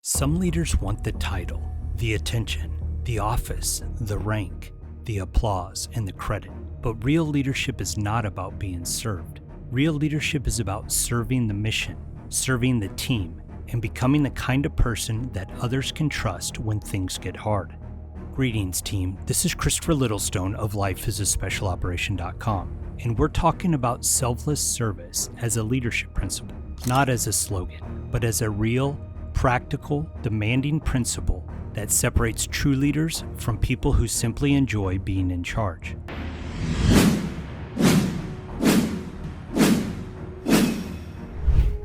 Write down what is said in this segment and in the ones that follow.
Some leaders want the title, the attention, the office, the rank, the applause, and the credit. But real leadership is not about being served. Real leadership is about serving the mission, serving the team, and becoming the kind of person that others can trust when things get hard. Greetings, team. This is Christopher Littlestone of lifeisaspecialoperation.com, and we're talking about selfless service as a leadership principle, not as a slogan, but as a real, practical, demanding principle that separates true leaders from people who simply enjoy being in charge.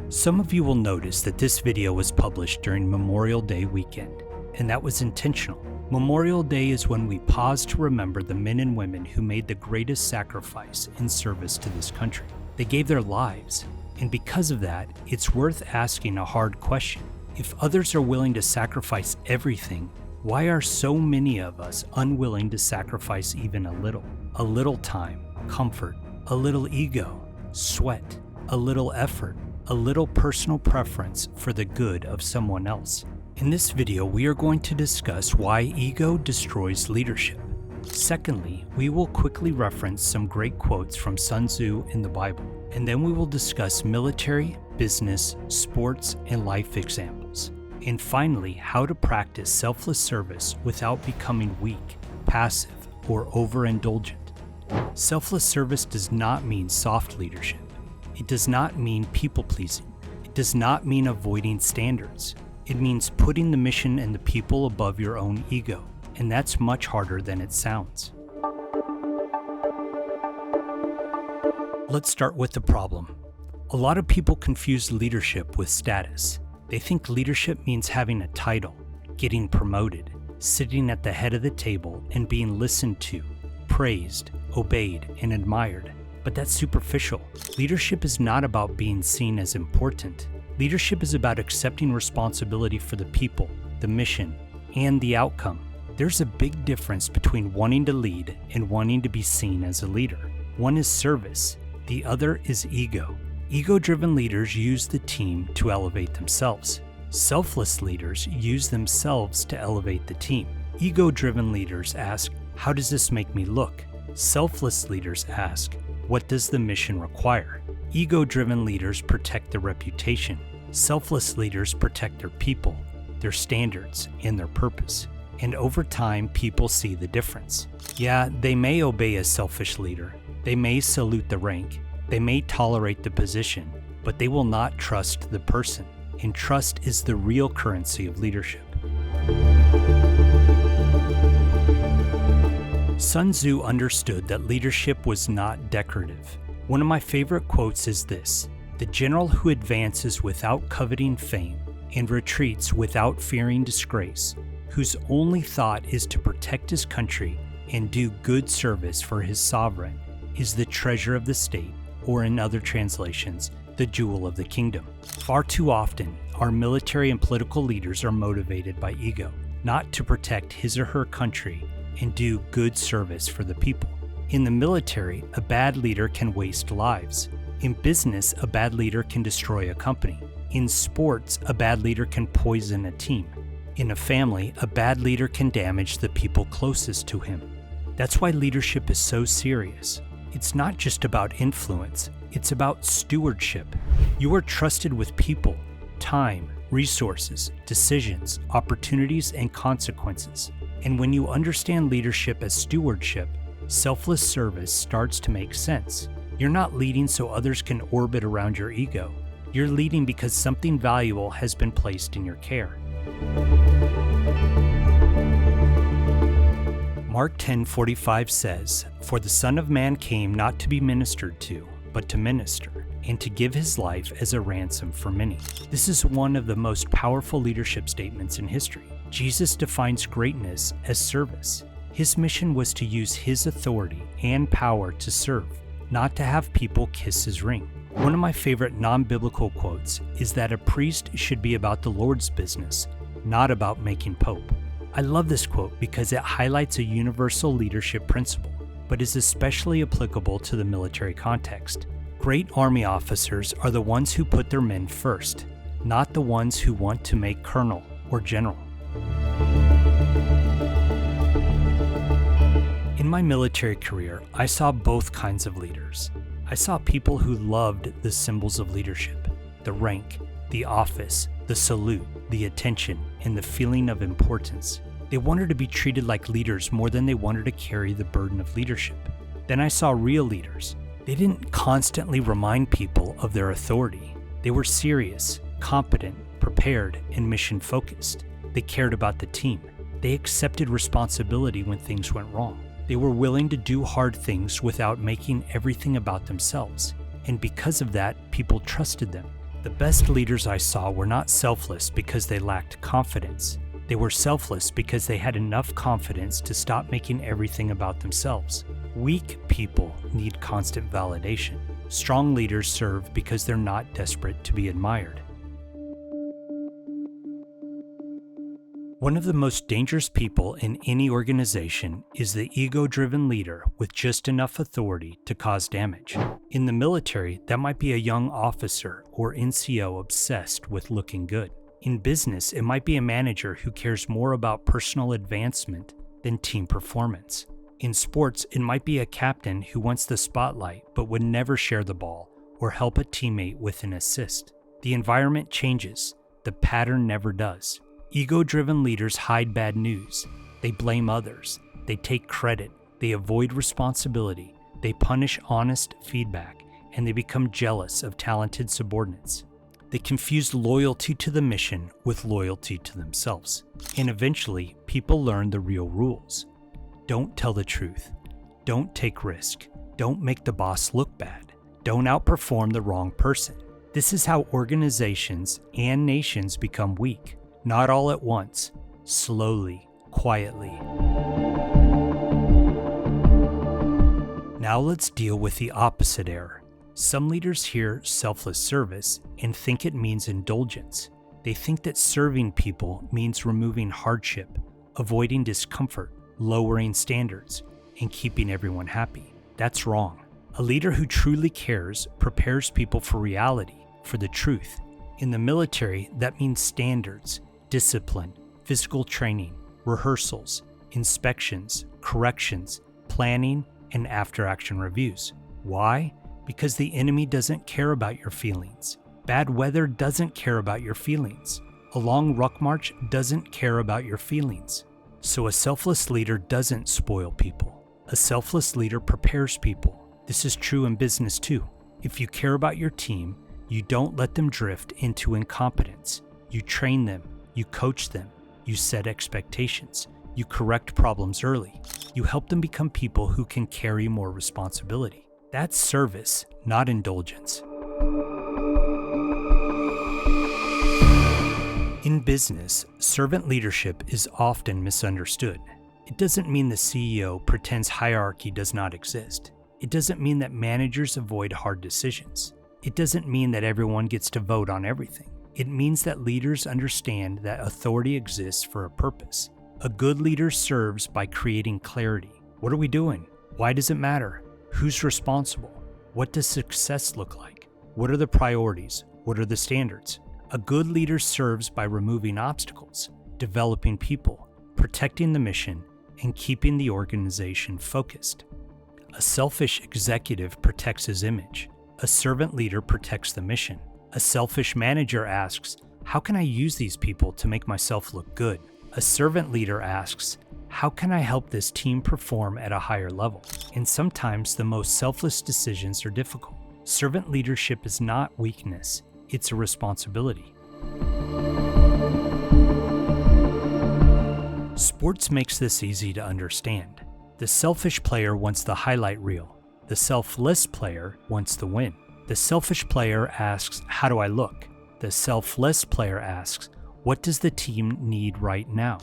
Some of you will notice that this video was published during Memorial Day weekend, and that was intentional. Memorial Day is when we pause to remember the men and women who made the greatest sacrifice in service to this country. They gave their lives, and because of that, it's worth asking a hard question. If others are willing to sacrifice everything, why are so many of us unwilling to sacrifice even a little? A little time, comfort, a little ego, sweat, a little effort, a little personal preference for the good of someone else. In this video, we are going to discuss why ego destroys leadership. Secondly, we will quickly reference some great quotes from Sun Tzu in the Bible, and then we will discuss military, business, sports, and life examples. And finally, how to practice selfless service without becoming weak, passive, or overindulgent. Selfless service does not mean soft leadership. It does not mean people-pleasing. It does not mean avoiding standards. It means putting the mission and the people above your own ego, and that's much harder than it sounds. Let's start with the problem. A lot of people confuse leadership with status. They think leadership means having a title, getting promoted, sitting at the head of the table, and being listened to, praised, obeyed, and admired. But that's superficial. Leadership is not about being seen as important. Leadership is about accepting responsibility for the people, the mission, and the outcome. There's a big difference between wanting to lead and wanting to be seen as a leader. One is service, the other is ego. Ego-driven leaders use the team to elevate themselves. Selfless leaders use themselves to elevate the team. Ego-driven leaders ask, how does this make me look? Selfless leaders ask, what does the mission require? Ego-driven leaders protect their reputation. Selfless leaders protect their people, their standards, and their purpose. And over time, people see the difference. Yeah, they may obey a selfish leader. They may salute the rank. They may tolerate the position, but they will not trust the person. And trust is the real currency of leadership. Sun Tzu understood that leadership was not decorative. One of my favorite quotes is this: "The general who advances without coveting fame and retreats without fearing disgrace, whose only thought is to protect his country and do good service for his sovereign, is the treasure of the state," or in other translations, the jewel of the kingdom. Far too often, our military and political leaders are motivated by ego, not to protect his or her country and do good service for the people. In the military, a bad leader can waste lives. In business, a bad leader can destroy a company. In sports, a bad leader can poison a team. In a family, a bad leader can damage the people closest to him. That's why leadership is so serious. It's not just about influence, it's about stewardship. You are trusted with people, time, resources, decisions, opportunities, and consequences. And when you understand leadership as stewardship, selfless service starts to make sense. You're not leading so others can orbit around your ego. You're leading because something valuable has been placed in your care. Mark 10:45 says, "For the Son of Man came not to be ministered to, but to minister, and to give his life as a ransom for many." This is one of the most powerful leadership statements in history. Jesus defines greatness as service. His mission was to use his authority and power to serve, not to have people kiss his ring. One of my favorite non-biblical quotes is that a priest should be about the Lord's business, not about making pope. I love this quote because it highlights a universal leadership principle, but is especially applicable to the military context. Great army officers are the ones who put their men first, not the ones who want to make colonel or general. In my military career, I saw both kinds of leaders. I saw people who loved the symbols of leadership, the rank, the office, the salute, the attention, and the feeling of importance. They wanted to be treated like leaders more than they wanted to carry the burden of leadership. Then I saw real leaders. They didn't constantly remind people of their authority. They were serious, competent, prepared, and mission-focused. They cared about the team. They accepted responsibility when things went wrong. They were willing to do hard things without making everything about themselves. And because of that, people trusted them. The best leaders I saw were not selfless because they lacked confidence. They were selfless because they had enough confidence to stop making everything about themselves. Weak people need constant validation. Strong leaders serve because they're not desperate to be admired. One of the most dangerous people in any organization is the ego-driven leader with just enough authority to cause damage. In the military, that might be a young officer or NCO obsessed with looking good. In business, it might be a manager who cares more about personal advancement than team performance. In sports, it might be a captain who wants the spotlight but would never share the ball or help a teammate with an assist. The environment changes. The pattern never does. Ego-driven leaders hide bad news. They blame others. They take credit. They avoid responsibility. They punish honest feedback, and they become jealous of talented subordinates. They confuse loyalty to the mission with loyalty to themselves. And eventually, people learn the real rules. Don't tell the truth. Don't take risk. Don't make the boss look bad. Don't outperform the wrong person. This is how organizations and nations become weak. Not all at once, slowly, quietly. Now let's deal with the opposite error. Some leaders hear selfless service and think it means indulgence. They think that serving people means removing hardship, avoiding discomfort, lowering standards, and keeping everyone happy. That's wrong. A leader who truly cares prepares people for reality, for the truth. In the military, that means standards, discipline, physical training, rehearsals, inspections, corrections, planning, and after-action reviews. Why? Because the enemy doesn't care about your feelings. Bad weather doesn't care about your feelings. A long ruck march doesn't care about your feelings. So a selfless leader doesn't spoil people. A selfless leader prepares people. This is true in business too. If you care about your team, you don't let them drift into incompetence. You train them. You coach them, you set expectations, you correct problems early, you help them become people who can carry more responsibility. That's service, not indulgence. In business, servant leadership is often misunderstood. It doesn't mean the CEO pretends hierarchy does not exist. It doesn't mean that managers avoid hard decisions. It doesn't mean that everyone gets to vote on everything. It means that leaders understand that authority exists for a purpose. A good leader serves by creating clarity. What are we doing? Why does it matter? Who's responsible? What does success look like? What are the priorities? What are the standards? A good leader serves by removing obstacles, developing people, protecting the mission, and keeping the organization focused. A selfish executive protects his image. A servant leader protects the mission. A selfish manager asks, how can I use these people to make myself look good? A servant leader asks, how can I help this team perform at a higher level? And sometimes the most selfless decisions are difficult. Servant leadership is not weakness, it's a responsibility. Sports makes this easy to understand. The selfish player wants the highlight reel. The selfless player wants the win. The selfish player asks, how do I look? The selfless player asks, what does the team need right now?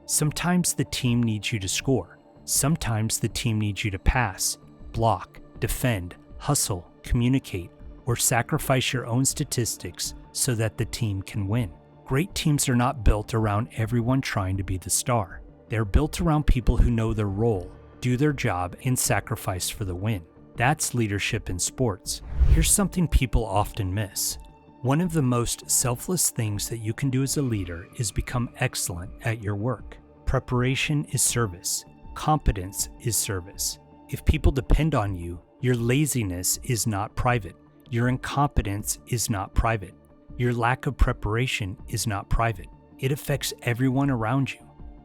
Sometimes the team needs you to score. Sometimes the team needs you to pass, block, defend, hustle, communicate, or sacrifice your own statistics so that the team can win. Great teams are not built around everyone trying to be the star. They're built around people who know their role, do their job, and sacrifice for the win. That's leadership in sports. Here's something people often miss. One of the most selfless things that you can do as a leader is become excellent at your work. Preparation is service. Competence is service. If people depend on you, your laziness is not private. Your incompetence is not private. Your lack of preparation is not private. It affects everyone around you.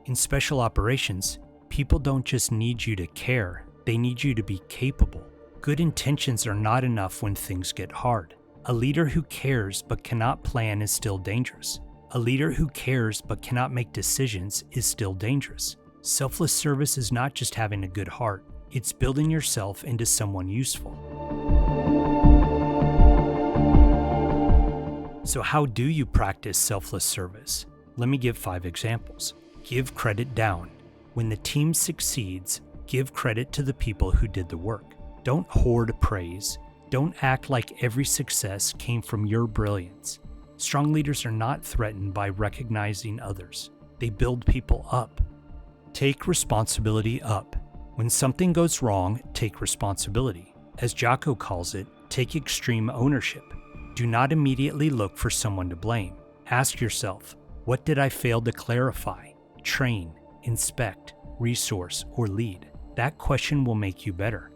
In special operations, people don't just need you to care, they need you to be capable. Good intentions are not enough when things get hard. A leader who cares but cannot plan is still dangerous. A leader who cares but cannot make decisions is still dangerous. Selfless service is not just having a good heart, it's building yourself into someone useful. So how do you practice selfless service? Let me give 5 examples. Give credit down. When the team succeeds, give credit to the people who did the work. Don't hoard praise. Don't act like every success came from your brilliance. Strong leaders are not threatened by recognizing others. They build people up. Take responsibility up. When something goes wrong, take responsibility. As Jocko calls it, take extreme ownership. Do not immediately look for someone to blame. Ask yourself, what did I fail to clarify, train, inspect, resource, or lead? That question will make you better.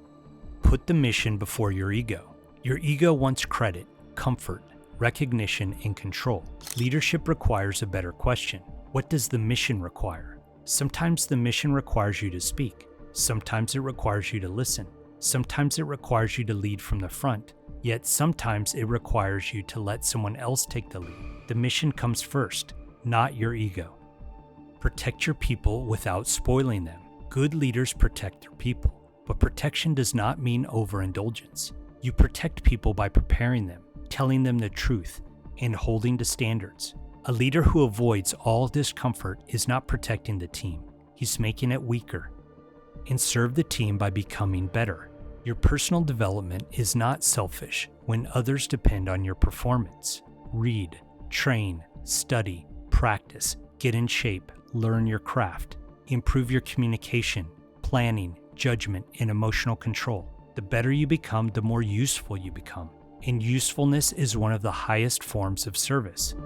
Put the mission before your ego. Your ego wants credit, comfort, recognition, and control. Leadership requires a better question. What does the mission require? Sometimes the mission requires you to speak. Sometimes it requires you to listen. Sometimes it requires you to lead from the front. Yet sometimes it requires you to let someone else take the lead. The mission comes first, not your ego. Protect your people without spoiling them. Good leaders protect their people, but protection does not mean overindulgence. You protect people by preparing them, telling them the truth, and holding to standards. A leader who avoids all discomfort is not protecting the team. He's making it weaker. And serve the team by becoming better. Your personal development is not selfish when others depend on your performance. Read, train, study, practice, get in shape, learn your craft, improve your communication, planning, judgment, and emotional control. The better you become, the more useful you become. And usefulness is one of the highest forms of service.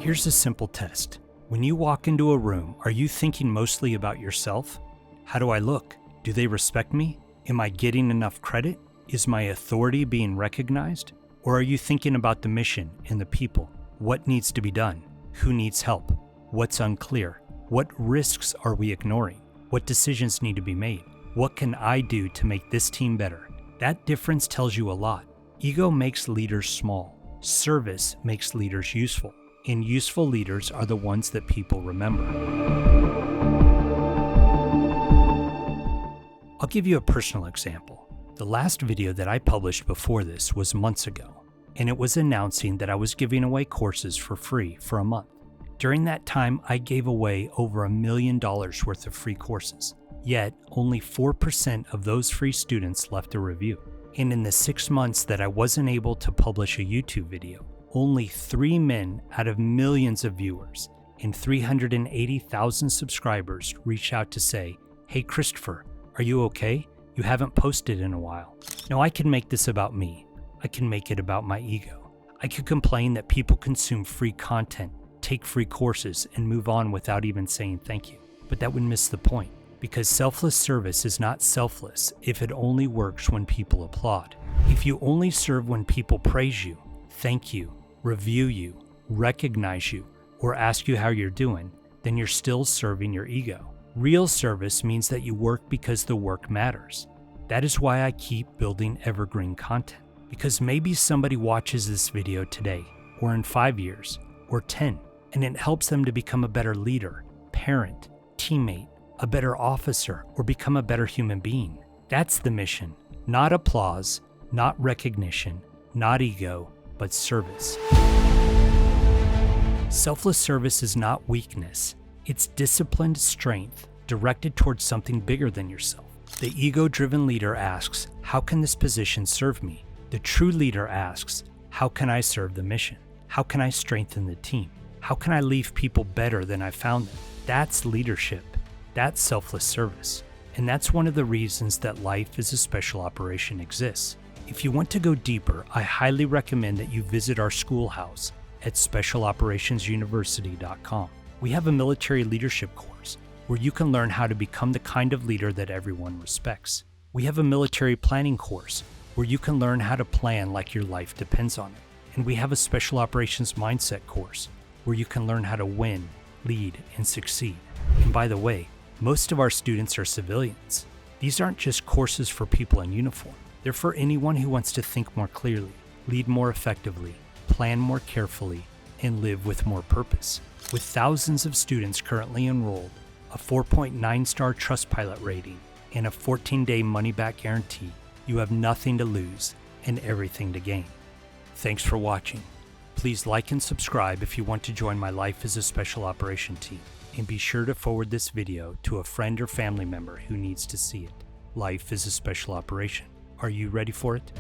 Here's a simple test. When you walk into a room, are you thinking mostly about yourself? How do I look? Do they respect me? Am I getting enough credit? Is my authority being recognized? Or are you thinking about the mission and the people? What needs to be done? Who needs help? What's unclear? What risks are we ignoring? What decisions need to be made? What can I do to make this team better? That difference tells you a lot. Ego makes leaders small. Service makes leaders useful. And useful leaders are the ones that people remember. I'll give you a personal example. The last video that I published before this was months ago, and it was announcing that I was giving away courses for free for a month. During that time, I gave away over $1 million worth of free courses, yet only 4% of those free students left a review. And in the 6 months that I wasn't able to publish a YouTube video, only 3 men out of millions of viewers and 380,000 subscribers reached out to say, "Hey Christopher, are you okay? You haven't posted in a while." Now I can make this about me. I can make it about my ego. I could complain that people consume free content, take free courses, and move on without even saying thank you. But that would miss the point, because selfless service is not selfless if it only works when people applaud. If you only serve when people praise you, thank you, review you, recognize you, or ask you how you're doing, then you're still serving your ego. Real service means that you work because the work matters. That is why I keep building evergreen content, because maybe somebody watches this video today, or in 5 years, or 10, and it helps them to become a better leader, parent, teammate, a better officer, or become a better human being. That's the mission. Not applause, not recognition, not ego, but service. Selfless service is not weakness. It's disciplined strength directed towards something bigger than yourself. The ego-driven leader asks, how can this position serve me? The true leader asks, how can I serve the mission? How can I strengthen the team? How can I leave people better than I found them? That's leadership. That's selfless service. And that's one of the reasons that life as a special operation exists. If you want to go deeper, I highly recommend that you visit our schoolhouse at specialoperationsuniversity.com. We have a military leadership course where you can learn how to become the kind of leader that everyone respects. We have a military planning course where you can learn how to plan like your life depends on it. And we have a special operations mindset course where you can learn how to win, lead, and succeed. And by the way, most of our students are civilians. These aren't just courses for people in uniform. They're for anyone who wants to think more clearly, lead more effectively, plan more carefully, and live with more purpose. With thousands of students currently enrolled, a 4.9-star Trustpilot rating, and a 14-day money-back guarantee, you have nothing to lose and everything to gain. Thanks for watching. Please like and subscribe if you want to join my Life as a Special Operation team, and be sure to forward this video to a friend or family member who needs to see it. Life is a special operation. Are you ready for it?